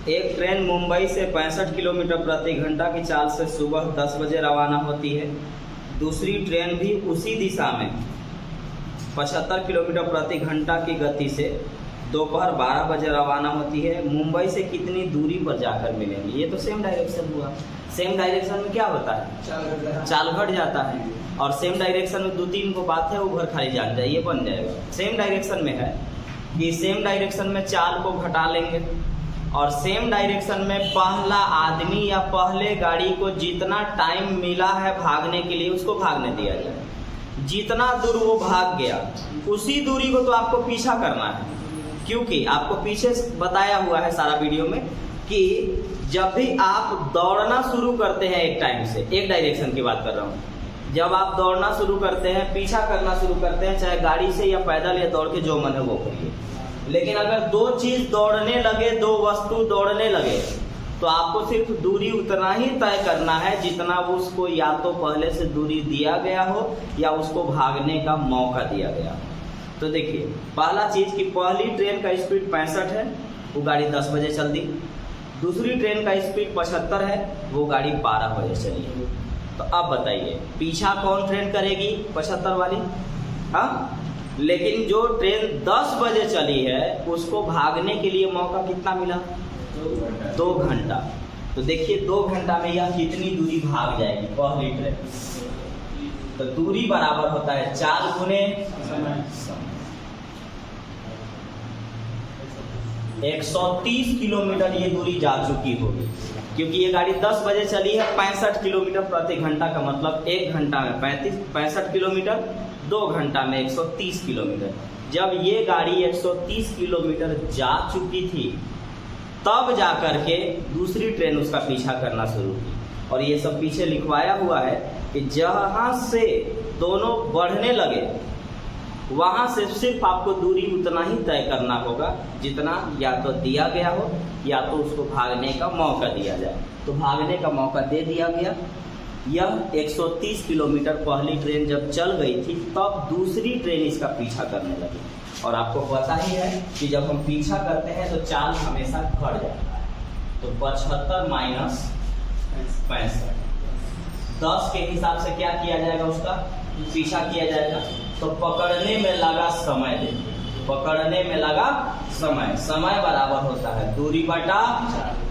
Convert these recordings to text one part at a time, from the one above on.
एक ट्रेन मुंबई से 65 किलोमीटर प्रति घंटा की चाल से सुबह 10 बजे रवाना होती है। दूसरी ट्रेन भी उसी दिशा में 75 किलोमीटर प्रति घंटा की गति से दोपहर 12 बजे रवाना होती है। मुंबई से कितनी दूरी पर जाकर मिलेंगी? ये तो सेम डायरेक्शन हुआ। सेम डायरेक्शन में क्या होता है? चाल घट जाता है। और सेम डायरेक्शन में 2-3 को बात है, वो घर खाली जान जाए, ये बन जाएगा। सेम डायरेक्शन में है कि सेम डायरेक्शन में चाल को घटा लेंगे और सेम डायरेक्शन में पहला आदमी या पहले गाड़ी को जितना टाइम मिला है भागने के लिए उसको भागने दिया जाए। जितना दूर वो भाग गया उसी दूरी को तो आपको पीछा करना है, क्योंकि आपको पीछे बताया हुआ है सारा वीडियो में कि जब भी आप दौड़ना शुरू करते हैं एक टाइम से, एक डायरेक्शन की बात कर रहा हूँ, जब आप दौड़ना शुरू करते हैं, पीछा करना शुरू करते हैं, चाहे गाड़ी से या पैदल या दौड़ के जो मन है वो करिए, लेकिन अगर दो चीज दौड़ने लगे, दो वस्तु दौड़ने लगे, तो आपको सिर्फ दूरी उतना ही तय करना है जितना उसको या तो पहले से दूरी दिया गया हो या उसको भागने का मौका दिया गया। तो देखिए, पहला चीज कि पहली ट्रेन का स्पीड 65 है, वो गाड़ी 10 बजे चल दी। दूसरी ट्रेन का स्पीड 75 है, वो गाड़ी 12 बजे चली। तो अब बताइए पीछा कौन ट्रेन करेगी? 75 वाली। हाँ, लेकिन जो ट्रेन 10 बजे चली है उसको भागने के लिए मौका कितना मिला? 2 घंटा। तो देखिए 2 घंटा में यह कितनी दूरी भाग जाएगी पहली ट्रेन? तो दूरी बराबर होता है चाल गुने समय। 130 किलोमीटर ये दूरी जा चुकी होगी, क्योंकि ये गाड़ी 10 बजे चली है। 65 किलोमीटर प्रति घंटा का मतलब 1 घंटा में 65 किलोमीटर, 2 घंटा में 130 किलोमीटर। जब ये गाड़ी 130 किलोमीटर जा चुकी थी तब जा करके दूसरी ट्रेन उसका पीछा करना शुरू की। और ये सब पीछे लिखवाया हुआ है कि जहाँ से दोनों बढ़ने लगे वहाँ से सिर्फ आपको दूरी उतना ही तय करना होगा जितना या तो दिया गया हो या तो उसको भागने का मौका दिया जाए। तो भागने का मौका दे दिया गया। यह 130 किलोमीटर पहली ट्रेन जब चल गई थी तब दूसरी ट्रेन इसका पीछा करने लगी। और आपको पता ही है कि जब हम पीछा करते हैं तो चाल हमेशा घट जाता है। तो 75 माइनस 65, 10 के हिसाब से क्या किया जाएगा? उसका पीछा किया जाएगा। तो पकड़ने में लगा समय, देखिए पकड़ने में लगा समय, समय बराबर होता है दूरी बटा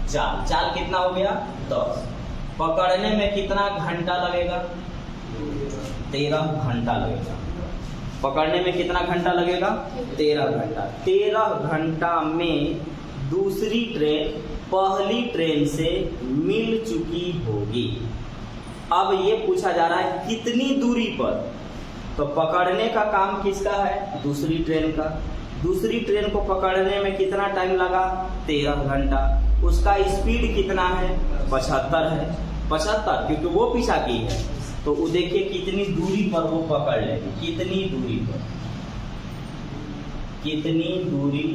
चाल। चाल कितना हो गया? 10। पकड़ने में कितना घंटा लगेगा? 13 घंटा लगेगा। पकड़ने में कितना घंटा लगेगा? 13 घंटा। 13 घंटा में दूसरी ट्रेन पहली ट्रेन से मिल चुकी होगी। अब ये पूछा जा रहा है कितनी दूरी पर? तो पकड़ने का काम किसका है? दूसरी ट्रेन का। दूसरी ट्रेन को पकड़ने में कितना टाइम लगा? 13 घंटा। उसका स्पीड कितना है? 75 है। 75 क्योंकि वो पीछा की है। तो वो देखिए कितनी दूरी पर वो पकड़ लेगी। कितनी दूरी पर? कितनी दूरी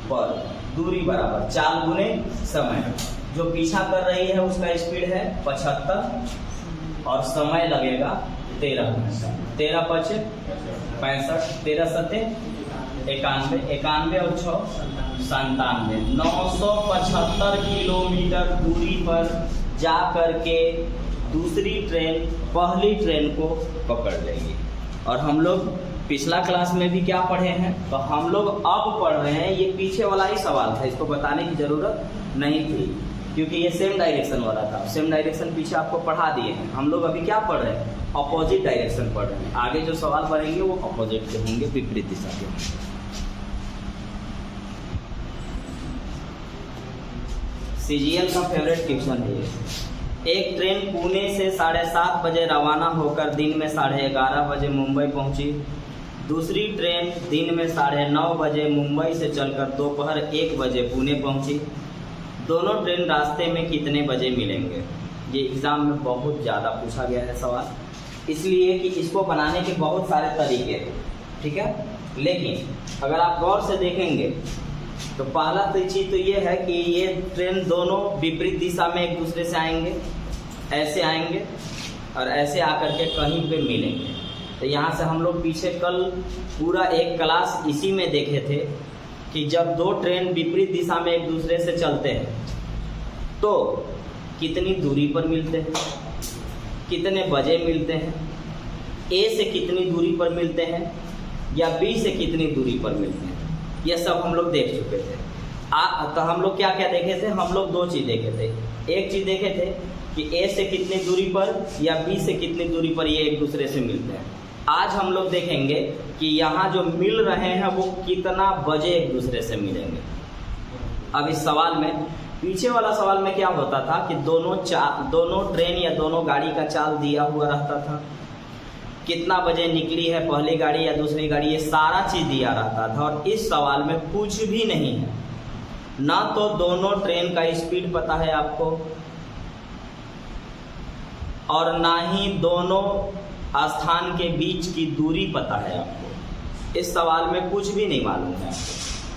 पर? दूरी बराबर चाल गुने समय। जो पीछा कर रही है उसका स्पीड है 75 और समय लगेगा 13 घंटा। 13 × 5 = 65, 13 × 7 = 91, 91 और 6 = 97। 975 किलोमीटर दूरी पर जा करके दूसरी ट्रेन पहली ट्रेन को पकड़ लेगी। और हम लोग पिछला क्लास में भी क्या पढ़े हैं? तो हम लोग अब पढ़ रहे हैं, ये पीछे वाला ही सवाल था, इसको बताने की जरूरत नहीं थी क्योंकि ये सेम डायरेक्शन वाला था। सेम डायरेक्शन पीछे आपको पढ़ा दिए हैं। हम लोग अभी क्या पढ़ रहे हैं? अपोजिट डायरेक्शन पढ़ रहे हैं। आगे जो सवाल पढ़ेंगे वो अपोजिट के होंगे, विपरीत दिशा के। सीजीएल का फेवरेट क्वेश्चन है ये। एक ट्रेन पुणे से 7:30 बजे रवाना होकर दिन में 11:30 बजे मुंबई पहुंची। दूसरी ट्रेन दिन में 9:30 बजे मुंबई से चलकर दोपहर 1 बजे पुणे पहुंची। दोनों ट्रेन रास्ते में कितने बजे मिलेंगे? ये एग्जाम में बहुत ज़्यादा पूछा गया है सवाल, इसलिए कि इसको बनाने के बहुत सारे तरीके हैं, ठीक है। लेकिन अगर आप गौर से देखेंगे तो पहला चीज़ तो ये है कि ये ट्रेन दोनों विपरीत दिशा में एक दूसरे से आएंगे, ऐसे आएंगे और ऐसे आकर के कहीं पे मिलेंगे। तो यहाँ से हम लोग पीछे कल पूरा एक क्लास इसी में देखे थे कि जब दो ट्रेन विपरीत दिशा में एक दूसरे से चलते हैं तो कितनी दूरी पर मिलते हैं, कितने बजे मिलते हैं, ए से कितनी दूरी पर मिलते हैं या बी से कितनी दूरी पर मिलते हैं, ये सब हम लोग देख चुके थे। तो हम लोग क्या क्या देखे थे, हम लोग दो चीज़ देखे थे। एक चीज़ देखे थे कि ए से कितनी दूरी पर या बी से कितनी दूरी पर ये एक दूसरे से मिलते हैं। आज हम लोग देखेंगे कि यहाँ जो मिल रहे हैं वो कितना बजे एक दूसरे से मिलेंगे। अब इस सवाल में, पीछे वाला सवाल में क्या होता था कि दोनों ट्रेन या दोनों गाड़ी का चाल दिया हुआ रहता था, कितना बजे निकली है पहली गाड़ी या दूसरी गाड़ी, ये सारा चीज़ दिया रहता था। और इस सवाल में कुछ भी नहीं है, ना तो दोनों ट्रेन का स्पीड पता है आपको और ना ही दोनों स्थान के बीच की दूरी पता है आपको। इस सवाल में कुछ भी नहीं मालूम है,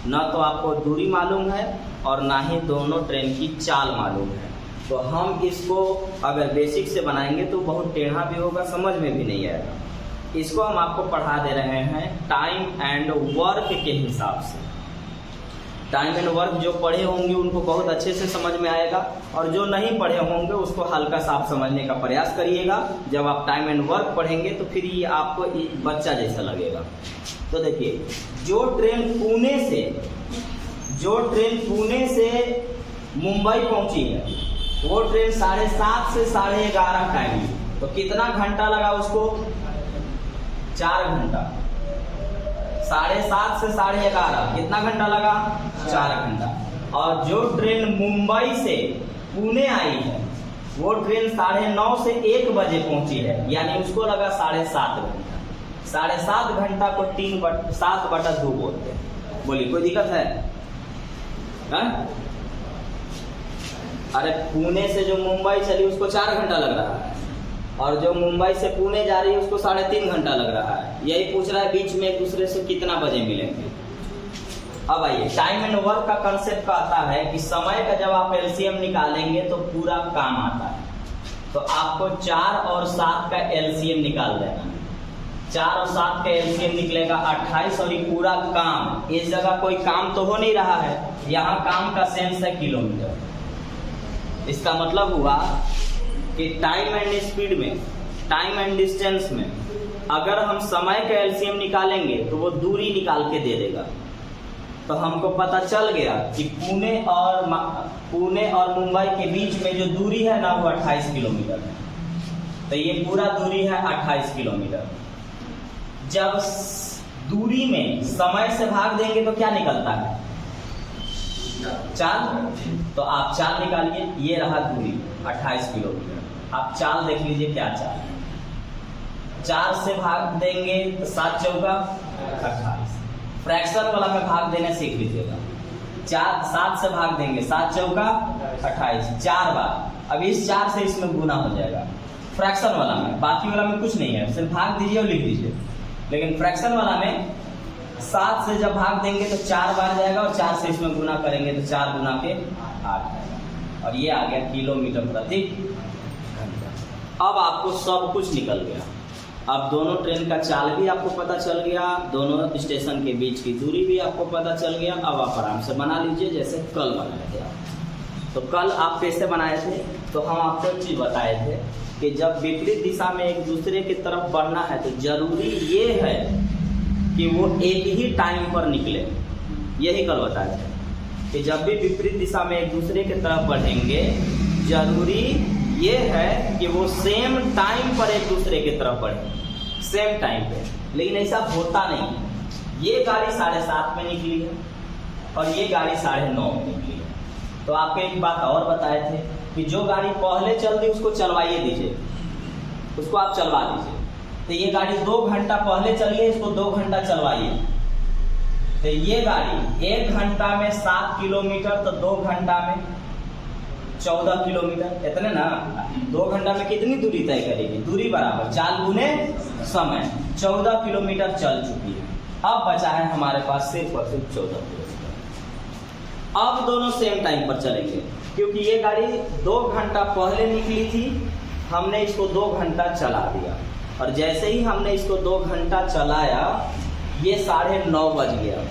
ना तो आपको दूरी मालूम है और ना ही दोनों ट्रेन की चाल मालूम है। तो हम इसको अगर बेसिक से बनाएंगे तो बहुत टेढ़ा भी होगा, समझ में भी नहीं आएगा। इसको हम आपको पढ़ा दे रहे हैं टाइम एंड वर्क के हिसाब से। टाइम एंड वर्क जो पढ़े होंगे उनको बहुत अच्छे से समझ में आएगा, और जो नहीं पढ़े होंगे उसको हल्का सा आप समझने का प्रयास करिएगा। जब आप टाइम एंड वर्क पढ़ेंगे तो फिर ये आपको बच्चा जैसा लगेगा। तो देखिए, जो ट्रेन पुणे से मुंबई पहुंची है वो ट्रेन 7:30 से 11:30 टाइम, तो कितना घंटा लगा उसको, 4 घंटा। 7:30 से 11:30 कितना घंटा लगा, 4 घंटा। और जो ट्रेन मुंबई से पुणे आई है वो ट्रेन 9:30 से 1 बजे पहुंची है, यानी उसको लगा 7.5 घंटा। 7.5 घंटा को 7/2 बोलते हैं। बोलिए, कोई दिक्कत है? अरे पुणे से जो मुंबई चली उसको 4 घंटा लग रहा है, और जो मुंबई से पुणे जा रही है उसको 3.5 घंटा लग रहा है। यही पूछ रहा है बीच में एक दूसरे से कितना बजे मिलेंगे। अब आइए, टाइम एंड वर्क का कंसेप्ट का आता है कि समय का जब आप एलसीएम निकालेंगे तो पूरा काम आता है। तो आपको 4 और 7 का एलसीएम निकाल देना है। 4 और 7 का एलसीएम निकलेगा 28, और ये पूरा काम, इस जगह कोई काम तो हो नहीं रहा है, यहाँ काम का सेंस है किलोमीटर। इसका मतलब हुआ कि टाइम एंड स्पीड में, टाइम एंड डिस्टेंस में अगर हम समय का एलसीएम निकालेंगे तो वो दूरी निकाल के दे देगा। तो हमको पता चल गया कि पुणे और मुंबई के बीच में जो दूरी है ना वो 28 किलोमीटर है। तो ये पूरा दूरी है 28 किलोमीटर। जब दूरी में समय से भाग देंगे तो क्या निकलता है, चाल। तो आप चाल निकालिए, ये रहा दूरी 28 किलोमीटर। आप चाल देख लीजिए क्या चाल है। 4 से भाग देंगे तो 7 चौका 28। फ्रैक्शन वाला में भाग देने सीख लीजिएगा। 7 से भाग देंगे, 7 चौका 28, 4 बार। अब इस 4 से इसमें गुना हो जाएगा फ्रैक्शन वाला में। बाकी वाला में कुछ नहीं है, सिर्फ भाग दीजिए और लिख दीजिए। लेकिन फ्रैक्शन वाला में 7 से जब भाग देंगे तो 4 बार जाएगा, और 4 से इसमें गुना करेंगे तो 4 गुना के 8 आएगा, और ये आ गया किलोमीटर प्रति घंटा। अब आपको सब कुछ निकल गया। अब दोनों ट्रेन का चाल भी आपको पता चल गया, दोनों स्टेशन के बीच की दूरी भी आपको पता चल गया। अब आप आराम से बना लीजिए जैसे कल बनाए थे आप। तो कल आप कैसे बनाए थे, तो हम आपको एक चीज़ बताए थे कि जब विपरीत दिशा में एक दूसरे की तरफ बढ़ना है तो जरूरी ये है कि वो एक ही टाइम पर निकले। यही कल बताए थे कि जब भी विपरीत दिशा में एक दूसरे की तरफ बढ़ेंगे जरूरी ये है कि वो सेम टाइम पर एक दूसरे की तरफ बढ़े, सेम टाइम पे। लेकिन ऐसा होता नहीं है। ये गाड़ी 7:30 में निकली है और ये गाड़ी 9:30 में निकली है। तो आपको एक बात और बताए थे कि जो गाड़ी पहले चल दी उसको चलवाइए दीजिए, उसको आप चलवा दीजिए। तो ये गाड़ी 2 घंटा पहले चली है, इसको 2 घंटा चलवाइए। तो ये गाड़ी 1 घंटा में 7 किलोमीटर, तो 2 घंटा में 14 किलोमीटर, इतने ना। 2 घंटा में कितनी दूरी तय करेगी, दूरी बराबर चाल गुने समय। 14 किलोमीटर चल चुकी है। अब बचा है हमारे पास सिर्फ और सिर्फ 14 किलोमीटर। अब दोनों सेम टाइम पर चलेंगे, क्योंकि ये गाड़ी 2 घंटा पहले निकली थी, हमने इसको 2 घंटा चला दिया, और जैसे ही हमने इसको 2 घंटा चलाया ये 9:30 बज गया।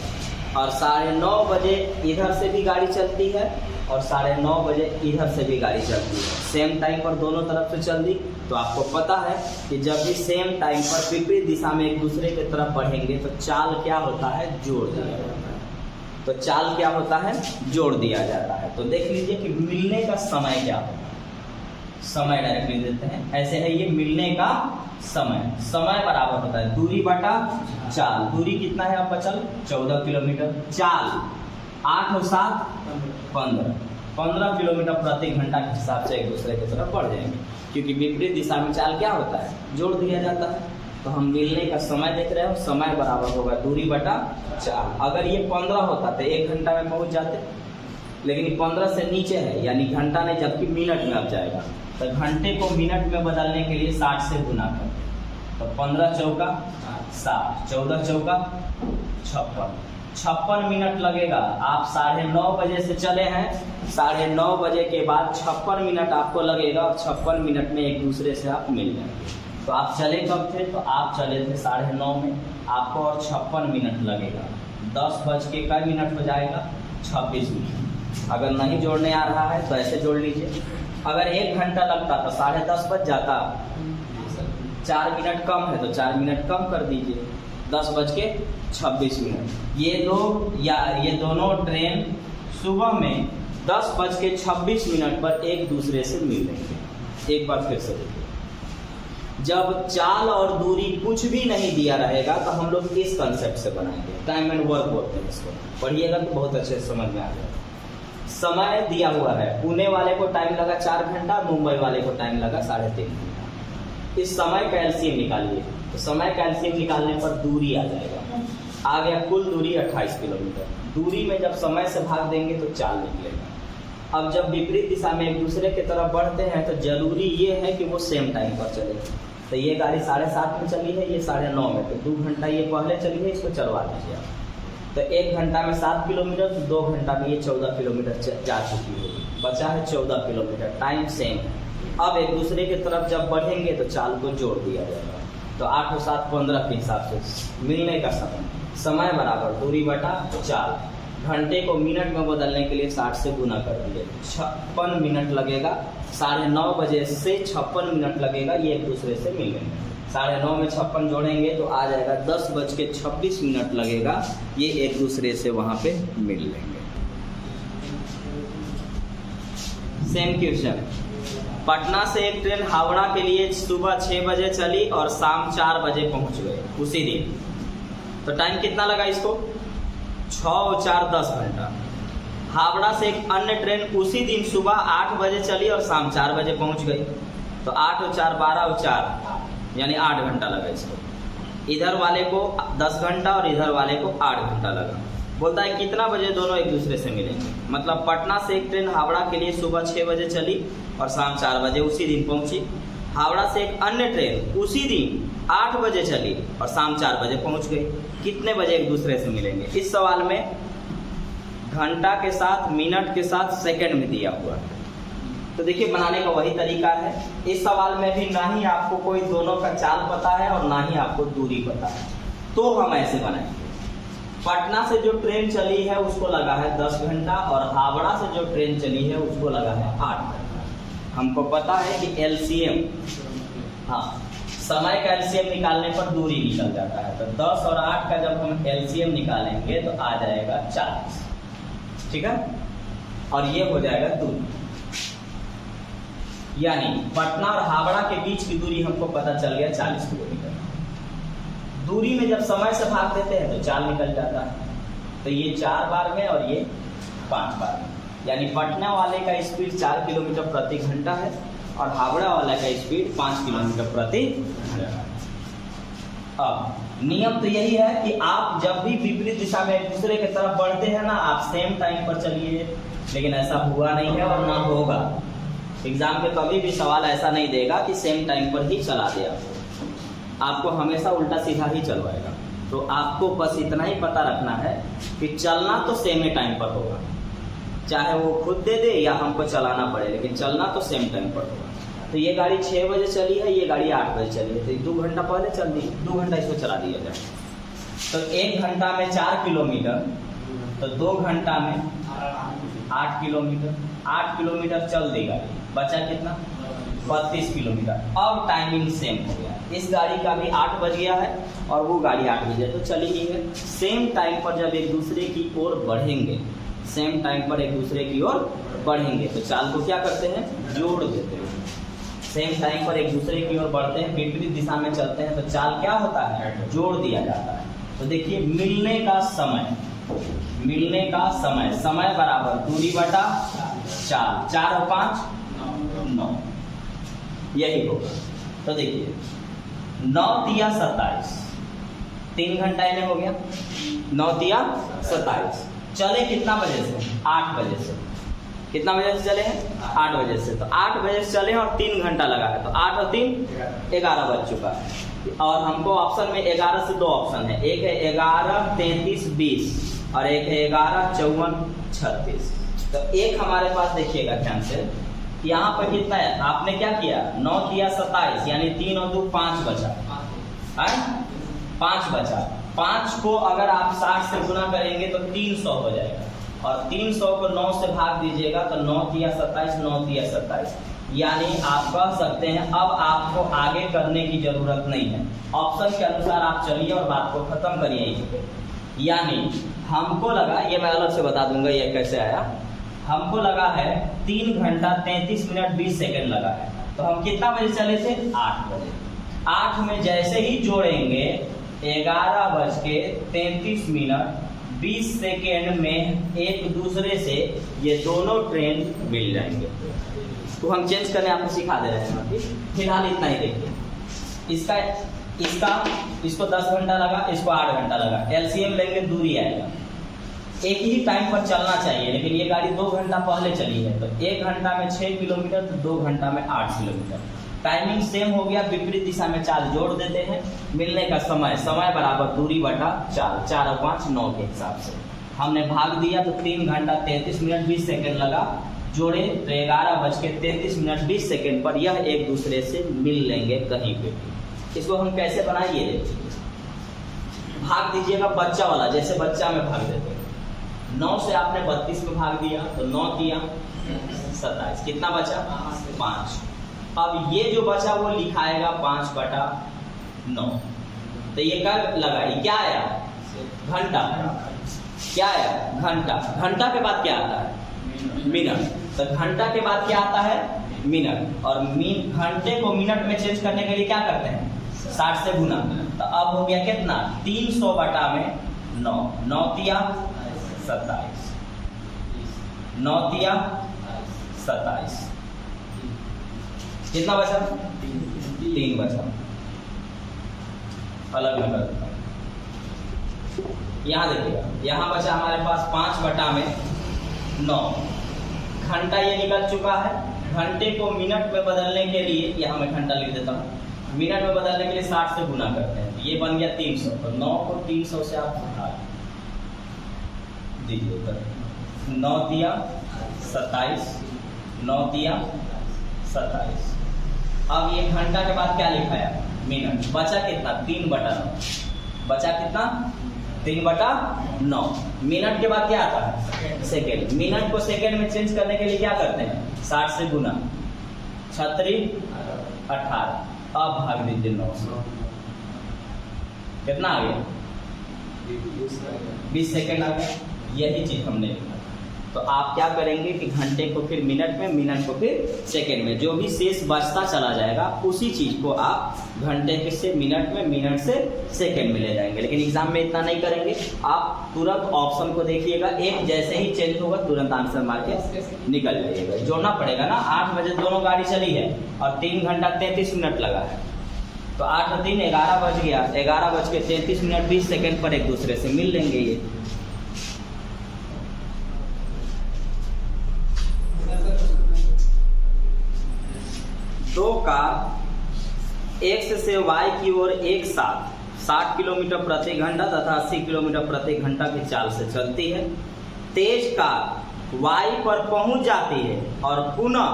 और 9:30 बजे इधर से भी गाड़ी चलती है और 9:30 बजे इधर से भी गाड़ी चलती है। सेम टाइम पर दोनों तरफ से चल दी। तो आपको पता है कि जब भी सेम टाइम पर विपरीत दिशा में एक दूसरे की तरफ बढ़ेंगे तो चाल क्या होता है, जोड़ दिया जाता है। तो चाल क्या होता है, जोड़ दिया जाता है। तो देख लीजिए कि मिलने का समय क्या होता है। समय डायरेक्ट लिख देते हैं, ऐसे है ये मिलने का समय। समय बराबर होता है दूरी बटा चाल। दूरी कितना है अब बचल, 14 किलोमीटर। चाल 8 और 7 15 किलोमीटर प्रति घंटा के हिसाब से एक दूसरे की तरफ बढ़ जाएंगे, क्योंकि विपरीत दिशा में चाल क्या होता है, जोड़ दिया जाता है। तो हम मिलने का समय देख रहे हो, समय बराबर होगा दूरी बटा चाल। अगर ये 15 होता तो 1 घंटा में पहुंच जाते, लेकिन ये 15 से नीचे है, यानी घंटा नहीं जबकि मिनट में अब जाएगा। तो घंटे को मिनट में बदलने के लिए 60 से गुना कर, तो 15 चौका 60, 14 चौका 56, 56 मिनट लगेगा। आप 9:30 बजे से चले हैं, 9:30 बजे के बाद 56 मिनट आपको लगेगा और 56 मिनट में एक दूसरे से आप मिल जाएंगे। तो आप चले कब थे, तो आप चले थे 9:30 में, आपको और 56 मिनट लगेगा। 10 बज के कई मिनट हो जाएगा, 26 मिनट। अगर नहीं जोड़ने आ रहा है तो ऐसे जोड़ लीजिए। अगर 1 घंटा लगता तो 10:30 बज जाता, 4 मिनट कम है तो 4 मिनट कम कर दीजिए, 10 बज के 26 मिनट। ये दोनों ट्रेन सुबह में 10 बज के 26 मिनट पर एक दूसरे से मिल लेंगे। एक बार फिर से देखिए, जब चाल और दूरी कुछ भी नहीं दिया रहेगा तो हम लोग इस कंसेप्ट से बनाएंगे, टाइम एंड वर्क बोलते हैं इसको। पढ़िएगा तो बहुत अच्छे से समझ में आ जाएगा। समय दिया हुआ है, पुणे वाले को टाइम लगा 4 घंटा, मुंबई वाले को टाइम लगा 3.5 घंटा। इस समय का एलसीएम निकालिए, तो समय का एलसीएम निकालने पर दूरी आ जाएगा। आ गया कुल दूरी 28 किलोमीटर। दूरी में जब समय से भाग देंगे तो चाल निकलेगा। अब जब विपरीत दिशा में एक दूसरे की तरफ बढ़ते हैं तो जरूरी ये है कि वो सेम टाइम पर चले। तो ये गाड़ी 7:30 में चली है, ये 9:30 में, तो 2 घंटा ये पहले चली है, इसको चलवा दीजिए आप। तो 1 घंटा में 7 किलोमीटर, तो 2 घंटा में ये 14 किलोमीटर जा चुकी होगी। बचा है 14 किलोमीटर, टाइम सेम है। अब एक दूसरे की तरफ जब बढ़ेंगे तो चाल को जोड़ दिया जाएगा। तो 8 और 7 15 के हिसाब से मिलने का समय बराबर दूरी बटा चाल। घंटे को मिनट में बदलने के लिए 60 से गुना कर दिए, 56 मिनट लगेगा। 9:30 बजे से 56 मिनट लगेगा, ये एक दूसरे से मिलेंगे। 9:30 में 56 जोड़ेंगे तो आ जाएगा 10 बज के 26 मिनट लगेगा, ये एक दूसरे से वहां पे मिल लेंगे। सेम क्वेश्चन, पटना से एक ट्रेन हावड़ा के लिए सुबह 6 बजे चली और शाम 4 बजे पहुंच गए उसी दिन। तो टाइम कितना लगा इसको, 6 और 4 10 घंटा। हावड़ा से एक अन्य ट्रेन उसी दिन सुबह 8 बजे चली और शाम 4 बजे पहुंच गई। तो 8 और 4 12 और 4 यानी 8 घंटा लगा इसको। इधर वाले को 10 घंटा और इधर वाले को 8 घंटा लगा। बोलता है कितना बजे दोनों एक दूसरे से मिलेंगे। मतलब पटना से एक ट्रेन हावड़ा के लिए सुबह 6 बजे चली और शाम 4 बजे उसी दिन पहुंची। हावड़ा से एक अन्य ट्रेन उसी दिन 8 बजे चली और शाम 4 बजे पहुंच गई। कितने बजे एक दूसरे से मिलेंगे। इस सवाल में घंटा के साथ, मिनट के साथ, सेकंड में दिया हुआ है। तो देखिए बनाने का वही तरीका है। इस सवाल में भी ना ही आपको कोई दोनों का चाल पता है और ना ही आपको दूरी पता है, तो हम ऐसे बनाएंगे। पटना से जो ट्रेन चली है उसको लगा है 10 घंटा और हावड़ा से जो ट्रेन चली है उसको लगा है 8 घंटा। हमको पता है कि एलसीएम, हाँ, समय का एलसीएम निकालने पर दूरी निकल जाता है। तो 10 और 8 का जब हम एलसीएम निकालेंगे तो आ जाएगा 40, ठीक है। और ये हो जाएगा दूरी, यानी पटना और हावड़ा के बीच की दूरी हमको पता चल गया 40 किलोमीटर। दूरी में जब समय से भाग देते हैं तो चाल निकल जाता है। तो ये 4 बार में और ये 5 बार में, यानी पटना वाले का स्पीड 4 किलोमीटर प्रति घंटा है और हावड़ा वाला का स्पीड 5 किलोमीटर प्रति घंटा। अब नियम तो यही है कि आप जब भी विपरीत दिशा में एक दूसरे की तरफ बढ़ते हैं ना, आप सेम टाइम पर चलिए। लेकिन ऐसा हुआ नहीं है और ना होगा। एग्जाम में कभी भी सवाल ऐसा नहीं देगा कि सेम टाइम पर ही चला दे। आपको हमेशा उल्टा सीधा ही चलवाएगा। तो आपको बस इतना ही पता रखना है कि चलना तो सेम टाइम पर होगा, चाहे वो खुद दे दे या हमको चलाना पड़े, लेकिन चलना तो सेम टाइम पर होगा। तो ये गाड़ी 6 बजे चली है, ये गाड़ी 8 बजे चली है, तो 2 घंटा पहले चल दी, 2 घंटा इसको चला दिया जाए। तो 1 घंटा में 4 किलोमीटर तो 2 घंटा में 8 किलोमीटर, 8 किलोमीटर चल देगा। बचा कितना? 32 किलोमीटर। अब टाइमिंग सेम हो गया, इस गाड़ी का भी 8 बज गया है और वो गाड़ी 8 बजे तो चली ही है। सेम टाइम पर जब एक दूसरे की ओर बढ़ेंगे, सेम टाइम पर एक दूसरे की ओर बढ़ेंगे तो चाल को क्या करते हैं? जोड़ देते हैं। सेम टाइम पर एक दूसरे की ओर बढ़ते हैं, विपरीत दिशा में चलते हैं तो चाल क्या होता है? जोड़ दिया जाता है। तो देखिए मिलने का समय, मिलने का समय, समय बराबर दूरी बटा चाल, 4 और 5 9, यही होगा। तो देखिए 9 तिया 27, 3 घंटा इन्हें हो गया। 9 तिया 27, चले कितना बजे से? 8 बजे से। कितना बजे से चले हैं? 8 बजे से। तो 8 बजे से चले हैं और 3 घंटा लगा है, तो 8 और 3 11 बज चुका है। और हमको ऑप्शन में 11 से 2 ऑप्शन है, एक है 11 33 20 और एक है 11 54 36। तो एक हमारे पास देखिएगा ध्यान से, यहाँ पर कितना है? आपने क्या किया? 9 तिया 27 यानी 3 और 2 5 बचा, 5 बचा। 5 को अगर आप 60 से गुना करेंगे तो 300 हो जाएगा और 300 को 9 से भाग दीजिएगा तो 9 तिया 27, 9 तिया 27, यानी आप कह सकते हैं अब आपको आगे करने की जरूरत नहीं है, ऑप्शन के अनुसार आप चलिए और बात को खत्म करिए। यानी हमको लगा, ये मैं अलग से बता दूंगा ये कैसे आया, हमको लगा है 3 घंटा 33 मिनट 20 सेकंड लगा है। तो हम कितना बजे चले थे? 8 बजे। 8 में जैसे ही जोड़ेंगे 11 बज के 33 मिनट 20 सेकेंड में एक दूसरे से ये दोनों ट्रेन मिल जाएंगे। तो हम चेंज करने आपको सिखा दे रहे हैं, फिलहाल इतना ही देखिए। इसको 10 घंटा लगा, इसको 8 घंटा लगा, एलसीएम लेंगे दूरी आएगा। एक ही टाइम पर चलना चाहिए, लेकिन ये गाड़ी 2 घंटा पहले चली है तो 1 घंटा में 6 किलोमीटर तो 2 घंटा में 8 किलोमीटर। टाइमिंग सेम हो गया, विपरीत दिशा में चाल जोड़ देते हैं। मिलने का समय, समय बराबर दूरी बटा चाल, 4 और 5 9 के हिसाब से हमने भाग दिया तो 3 घंटा 33 मिनट 20 सेकंड लगा। जोड़े तो 11 बज के 33 मिनट 20 सेकंड पर यह एक दूसरे से मिल लेंगे कहीं पे। इसको हम कैसे बनाइए? भाग दीजिएगा बच्चा वाला, जैसे बच्चा में भाग देते हैं। 9 से आपने 32 में भाग दिया तो 9 तिया 27, कितना बचा? 5। अब ये जो बचा वो लिखाएगा 5 बटा 9। तो ये कब लगा? ये क्या आया? घंटा। क्या आया? घंटा। घंटा के बाद क्या आता है? मिनट। तो घंटा के बाद क्या आता है? मिनट। और घंटे को मिनट में चेंज करने के लिए क्या करते हैं? 60 से गुना। तो अब हो गया कितना? 300 बटा में 9, 9 तिया 27, 9 तिया 27, कितना बचा? 3 बचा। अलग में कर देता हूं, यहां देखिएगा, यहां बचा हमारे पास 5 बटा में 9। घंटा ये निकल चुका है। घंटे को मिनट में बदलने के लिए यहां मैं घंटा लिख देता हूं, मिनट में बदलने के लिए 60 से गुना करते हैं, ये बन गया 300। तो 9 को 300 से आप हटा दीजिए तो 9 तिया 27, 9 तिया 27। अब ये घंटा के बाद क्या लिखा है? मिनट। बचा कितना? 3 बटा 9। बचा कितना? 3 बटा 9। मिनट के बाद क्या आता है? सेकेंड। मिनट को सेकेंड में चेंज करने के लिए क्या करते हैं? 60 से गुना, 36 18। अब भाग दीजिए 9 से, कितना आ गया? 20 सेकेंड आ गया। यही चीज हमने लिखा। तो आप क्या करेंगे कि घंटे को फिर मिनट में, मिनट को फिर सेकेंड में, जो भी शेष बचता चला जाएगा उसी चीज को आप घंटे के से मिनट में, मिनट से सेकेंड में ले जाएंगे। लेकिन एग्जाम में इतना नहीं करेंगे, आप तुरंत ऑप्शन को देखिएगा, एक जैसे ही चेंज होगा तुरंत आंसर मार के निकल जाइएगा। जोड़ना पड़ेगा ना, 8 बजे दोनों गाड़ी चली है और 3 घंटा 33 मिनट लगा है, तो 8 और 3 11 बज गया। 11 बज के 33 मिनट 20 सेकेंड पर एक दूसरे से मिल लेंगे। ये दो कार एक्स से वाई की ओर एक साथ 60 किलोमीटर प्रति घंटा तथा 80 किलोमीटर प्रति घंटा की चाल से चलती है। तेज कार वाई पर पहुंच जाती है और पुनः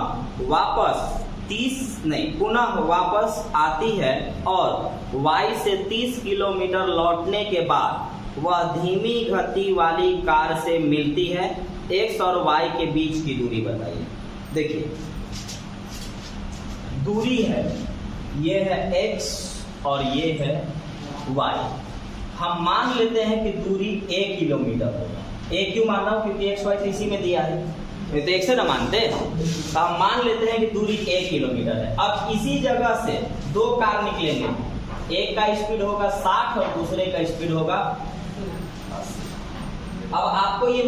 वापस आती है और वाई से 30 किलोमीटर लौटने के बाद वह धीमी गति वाली कार से मिलती है, x और y के बीच की दूरी बताइए। देखिए दूरी है, ये है x और ये है y। हम मान लेते हैं कि दूरी 1 किलोमीटर होगा। a क्यों मान रहा हूं? क्योंकि x y तो इसी में दिया है, ये तो एक से ना मानते, तो हम मान लेते हैं कि दूरी 1 किलोमीटर है। अब इसी जगह से दो कार निकलेंगे, एक का स्पीड होगा 60 और दूसरे का स्पीड होगा 80। अब आपको ये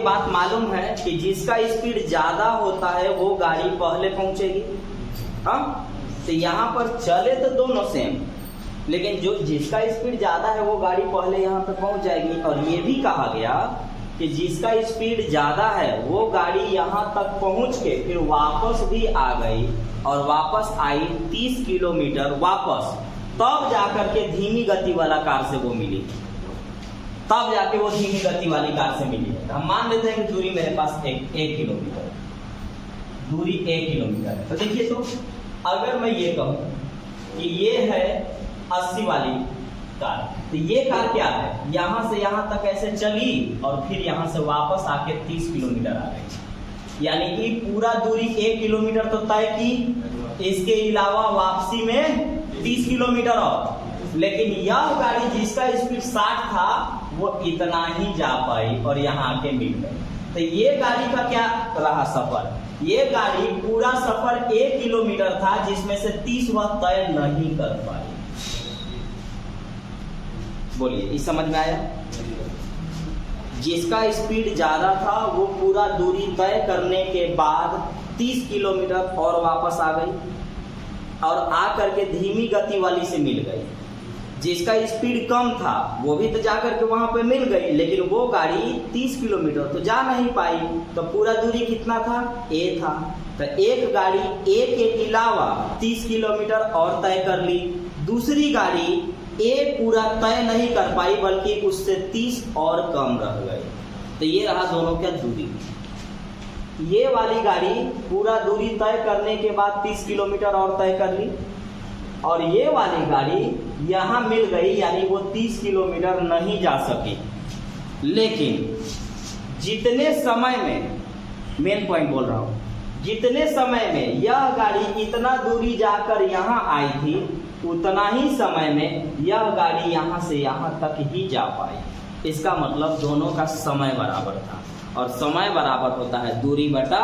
बात मालूम है कि जिसका स्पीड ज्यादा होता है वो गाड़ी पहले पहुंचेगी। हाँ, तो यहाँ पर चले तो दोनों सेम, लेकिन जिसका स्पीड ज्यादा है वो गाड़ी पहले यहाँ पे पहुंच जाएगी। और ये भी कहा गया कि जिसका स्पीड ज्यादा है वो गाड़ी यहाँ तक पहुंच के फिर वापस भी आ गई और वापस आई 30 किलोमीटर वापस, तब जाकर के धीमी गति वाला कार से वो मिली, तब जाके वो धीमी गति वाली कार से मिली। हम मान लेते हैं कि दूरी मेरे पास 1 किलोमीटर, दूरी 1 किलोमीटर है। तो देखिए, तो अगर मैं ये कहूं कि ये है 80 वाली कार, तो ये कार क्या है, यहां से यहां तक ऐसे चली और फिर यहां से वापस आके 30 किलोमीटर आ गई, यानी कि पूरा दूरी 1 किलोमीटर तो तय की, इसके अलावा वापसी में 30 किलोमीटर और। लेकिन यह गाड़ी जिसका स्पीड 60 था वो इतना ही जा पाई और यहाँ आके मिल गई। तो ये गाड़ी का क्या रहा सफर, ये गाड़ी पूरा सफर 1 किलोमीटर था जिसमें से 30 वह तय नहीं कर पाई। बोलिए, इस समझ में आया? जिसका स्पीड ज्यादा था वो पूरा दूरी तय करने के बाद 30 किलोमीटर और वापस आ गई और आकर के धीमी गति वाली से मिल गई। जिसका स्पीड कम था वो भी तो जाकर के वहां पे मिल गई, लेकिन वो गाड़ी 30 किलोमीटर तो जा नहीं पाई। तो पूरा दूरी कितना था, a था। तो एक गाड़ी a के अलावा 30 किलोमीटर और तय कर ली, दूसरी गाड़ी a पूरा तय नहीं कर पाई बल्कि उससे 30 और कम रह गई। तो ये रहा दोनों का दूरी। ये वाली गाड़ी पूरा दूरी तय करने के बाद 30 किलोमीटर और तय कर ली और ये वाली गाड़ी यहाँ मिल गई, यानी वो 30 किलोमीटर नहीं जा सकी। लेकिन जितने समय में, मेन पॉइंट बोल रहा हूँ, जितने समय में यह गाड़ी इतना दूरी जाकर यहाँ आई थी उतना ही समय में यह गाड़ी यहाँ से यहाँ तक ही जा पाई। इसका मतलब दोनों का समय बराबर था और समय बराबर होता है दूरी बटा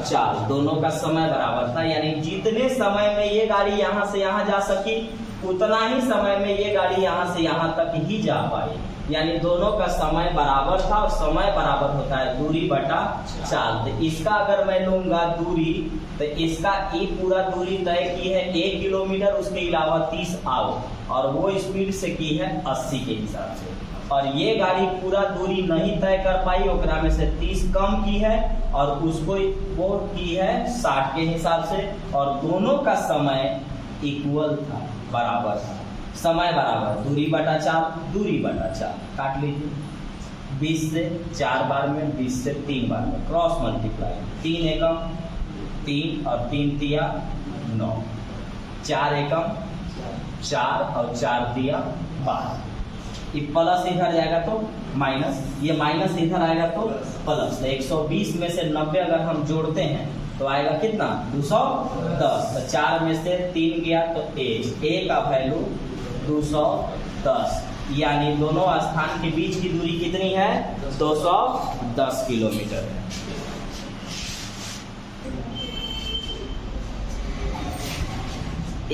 चाल, दोनों का समय बराबर था। यानी जितने समय में ये गाड़ी यहाँ से यहाँ जा सकी उतना ही समय में ये गाड़ी यहाँ से यहाँ तक ही जा पाई, यानी दोनों का समय बराबर था और समय बराबर होता है दूरी बटा चाल। तो इसका अगर मैं लूंगा दूरी, तो इसका ये पूरा दूरी तय की है 1 किलोमीटर, उसके अलावा 30 आओ और वो स्पीड से की है 80 के हिसाब से। और ये गाड़ी पूरा दूरी नहीं तय कर पाई, ओकरा में से 30 कम की है और उसको वो की है 60 के हिसाब से, और दोनों का समय इक्वल था, बराबर था। समय बराबर दूरी बटा चाल, दूरी बटा चाल काट लीजिए। 20 से 4 बार में, 20 से 3 बार में क्रॉस मल्टीप्लाई, 3 एकम 3 और 3 तिया 9, 4 एकम 4 और 4 तिया 12। ये प्लस इधर जाएगा तो माइनस, ये माइनस इधर आएगा तो प्लस। 120 में से 90 अगर हम जोड़ते हैं तो आएगा कितना, 210। तो 4 में से 3 गया तो a का वैल्यू 210, यानी दोनों स्थान के बीच की दूरी कितनी है, 210 किलोमीटर है।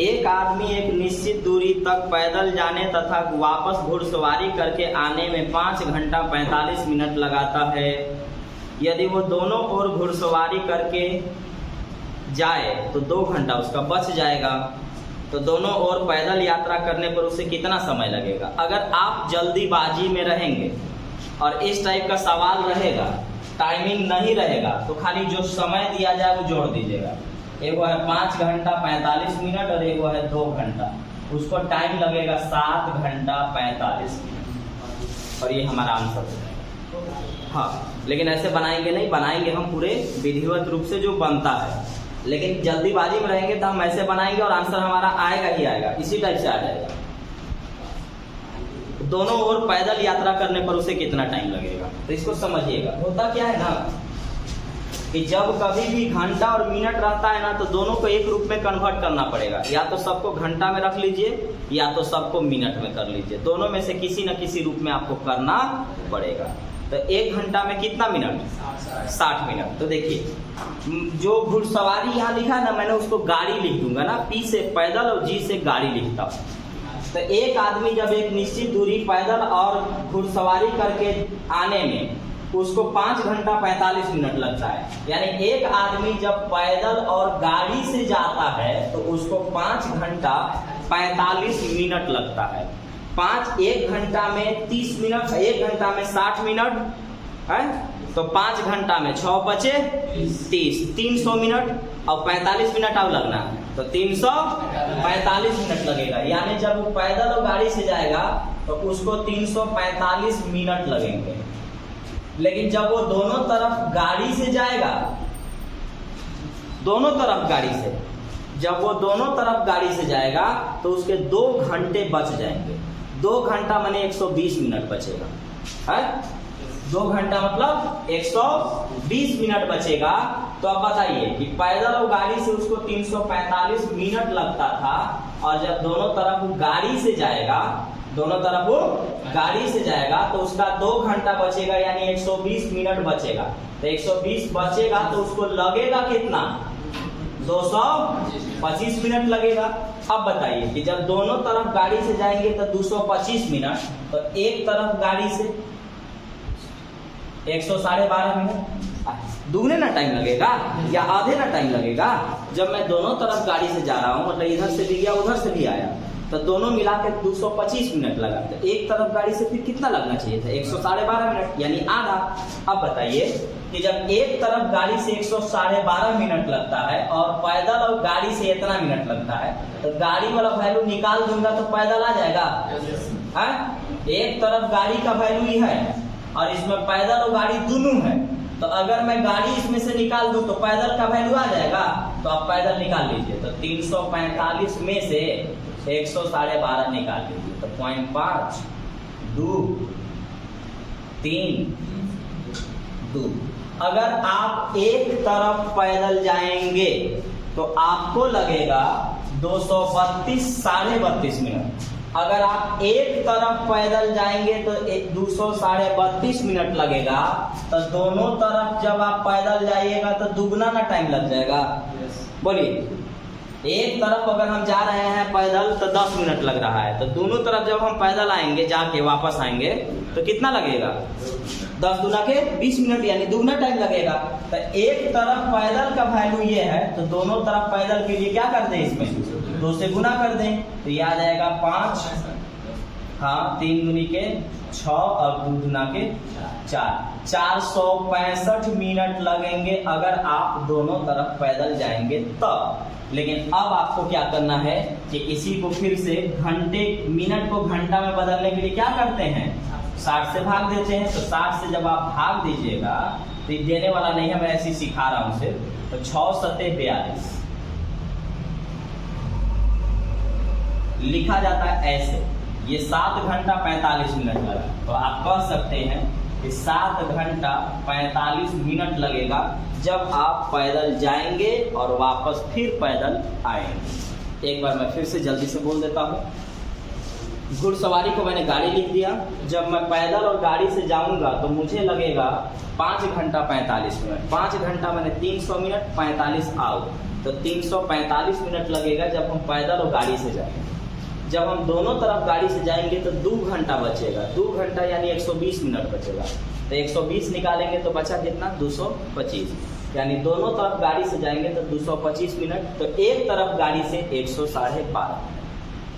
एक आदमी एक निश्चित दूरी तक पैदल जाने तथा वापस घुड़सवारी करके आने में 5 घंटा 45 मिनट लगाता है। यदि वो दोनों ओर घुड़सवारी करके जाए तो 2 घंटा उसका बच जाएगा। तो दोनों ओर पैदल यात्रा करने पर उसे कितना समय लगेगा? अगर आप जल्दीबाजी में रहेंगे और इस टाइप का सवाल रहेगा, टाइमिंग नहीं रहेगा, तो खाली जो समय दिया जाए वो जोड़ दीजिएगा। एगो है 5 घंटा 45 मिनट और एगो है 2 घंटा, उसको टाइम लगेगा 7 घंटा 45 मिनट और ये हमारा आंसर हो जाएगा। हाँ, लेकिन ऐसे बनाएंगे नहीं, बनाएंगे हम पूरे विधिवत रूप से जो बनता है, लेकिन जल्दीबाजी में रहेंगे तो हम ऐसे बनाएंगे और आंसर हमारा आएगा ही आएगा, इसी टाइप से आ जाएगा। दोनों ओर पैदल यात्रा करने पर उसे कितना टाइम लगेगा। तो इसको समझिएगा, होता क्या है ना कि जब कभी भी घंटा और मिनट रहता है ना, तो दोनों को एक रूप में कन्वर्ट करना पड़ेगा। या तो सबको घंटा में रख लीजिए या तो सबको मिनट में कर लीजिए, दोनों में से किसी न किसी रूप में आपको करना पड़ेगा। तो 1 घंटा में कितना मिनट? 60 मिनट। तो देखिए जो घुड़सवारी यहाँ लिखा है ना, मैंने उसको गाड़ी लिख दूंगा ना, पी से पैदल और जी से गाड़ी लिखता हूँ। तो एक आदमी जब एक निश्चित दूरी पैदल और घुड़सवारी करके आने में उसको 5 घंटा 45 मिनट लगता है। यानी एक आदमी जब पैदल और गाड़ी से जाता है तो उसको 5 घंटा 45 मिनट लगता है। 1 घंटा में 30 मिनट, 1 घंटा में 60 मिनट है, तो 5 घंटा में 6 बचे 30, 300 मिनट और 45 मिनट अब लगना है, तो 345 मिनट लगेगा। यानी जब वो पैदल और गाड़ी से जाएगा तो उसको 345 मिनट लगेंगे। लेकिन जब वो दोनों तरफ गाड़ी से जाएगा, दोनों तरफ गाड़ी से, जब वो दोनों तरफ गाड़ी से जाएगा तो उसके 2 घंटे बच जाएंगे। 2 घंटा माने 120 मिनट बचेगा है, 2 घंटा मतलब 120 मिनट बचेगा। तो अब बताइए कि पैदल और गाड़ी से उसको 345 मिनट लगता था, और जब दोनों तरफ वो गाड़ी से जाएगा, दोनों तरफ वो गाड़ी से जाएगा तो उसका 2 घंटा बचेगा, यानी 120 मिनट बचेगा। तो 120 बचेगा तो उसको लगेगा कितना? 225 मिनट लगेगा। अब बताइए कि जब दोनों तरफ गाड़ी से जाएंगे तो 225 मिनट, तो एक तरफ गाड़ी से 112.5 मिनट, दुगने ना टाइम लगेगा या आधे ना टाइम लगेगा। जब मैं दोनों तरफ गाड़ी से जा रहा हूँ, मतलब इधर से भी गया उधर से भी आया, तो दोनों मिला के 225 मिनट लगा। तो एक तरफ गाड़ी से फिर कितना लगना चाहिए था? 112.5 मिनट, यानी आधा। अब बताइए कि जब एक तरफ गाड़ी से 112.5 मिनट लगता है और पैदल और गाड़ी से इतना मिनट लगता है, तो गाड़ी वाला वैल्यू निकाल दूंगा तो पैदल आ जाएगा। एक तरफ गाड़ी का वैल्यू ही है और इसमें पैदल और गाड़ी दोनों है, तो अगर मैं गाड़ी इसमें से निकाल दूं तो पैदल का वैल्यू आ जाएगा। तो आप पैदल निकाल लीजिए, तो 345 में से 112.5 निकाल लीजिए, तो 0.5 2 3 2। अगर आप एक तरफ पैदल जाएंगे तो आपको लगेगा 232 32.5 मिनट। अगर आप एक तरफ पैदल जाएंगे तो 232 मिनट लगेगा। तो दोनों तरफ जब आप पैदल जाइएगा तो दुगना ना टाइम लग जाएगा। बोलिए, एक तरफ अगर हम जा रहे हैं पैदल तो 10 मिनट लग रहा है, तो दोनों तरफ जब हम पैदल आएंगे जाके वापस आएंगे तो कितना लगेगा? 10 दूना के 20 मिनट, यानी दुगना टाइम लगेगा। तो एक तरफ पैदल का वैल्यू ये है, तो दोनों तरफ पैदल के लिए क्या कर दें? इसमें 2 से गुना कर दें, तो याद आएगा 5, हाँ 3 दूनी के 6 और 2 दूना के 4, 465 मिनट लगेंगे अगर आप दोनों तरफ पैदल जाएंगे तब। लेकिन अब आपको क्या करना है कि इसी को फिर से घंटे, मिनट को घंटा में बदलने के लिए क्या करते हैं? 60 से भाग देते हैं। तो 60 से जब आप भाग दीजिएगा, तो देने वाला नहीं है, मैं ऐसे ही सिखा रहा हूं सिर्फ, तो 6 सते 42 लिखा जाता है ऐसे। ये 7 घंटा 45 मिनट लगा, तो आप कह सकते हैं कि 7 घंटा 45 मिनट लगेगा जब आप पैदल जाएंगे और वापस फिर पैदल आएंगे। एक बार मैं फिर से जल्दी से बोल देता हूँ। घुड़सवारी को मैंने गाड़ी लिख दिया। जब मैं पैदल और गाड़ी से जाऊंगा तो मुझे लगेगा 5 घंटा 45 मिनट। 5 घंटा मैंने 300 मिनट, 45 आउट, तो 345 मिनट लगेगा जब हम पैदल और गाड़ी से जाएंगे। जब हम दोनों तरफ गाड़ी से जाएंगे तो 2 घंटा बचेगा। 2 घंटा यानी 120 मिनट बचेगा। तो 120 निकालेंगे तो बचा कितना? 225, यानी दोनों तरफ गाड़ी से जाएंगे तो 225 मिनट। तो एक तरफ गाड़ी से 112.5।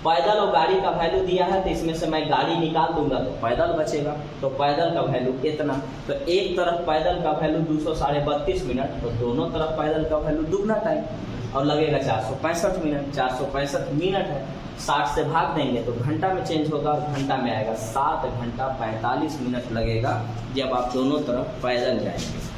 पैदल और गाड़ी का वैल्यू दिया है, तो इसमें से मैं गाड़ी निकाल दूंगा तो पैदल बचेगा, तो पैदल का वैल्यू इतना। तो एक तरफ पैदल का वैल्यू 232 मिनट, तो दोनों तरफ पैदल का वैल्यू दुगना टाइम, और लगेगा 465 मिनट। 465 मिनट है, 60 से भाग देंगे तो घंटा में चेंज होगा और घंटा में आएगा। 7 घंटा 45 मिनट लगेगा जब आप दोनों तरफ पैदल जाएंगे।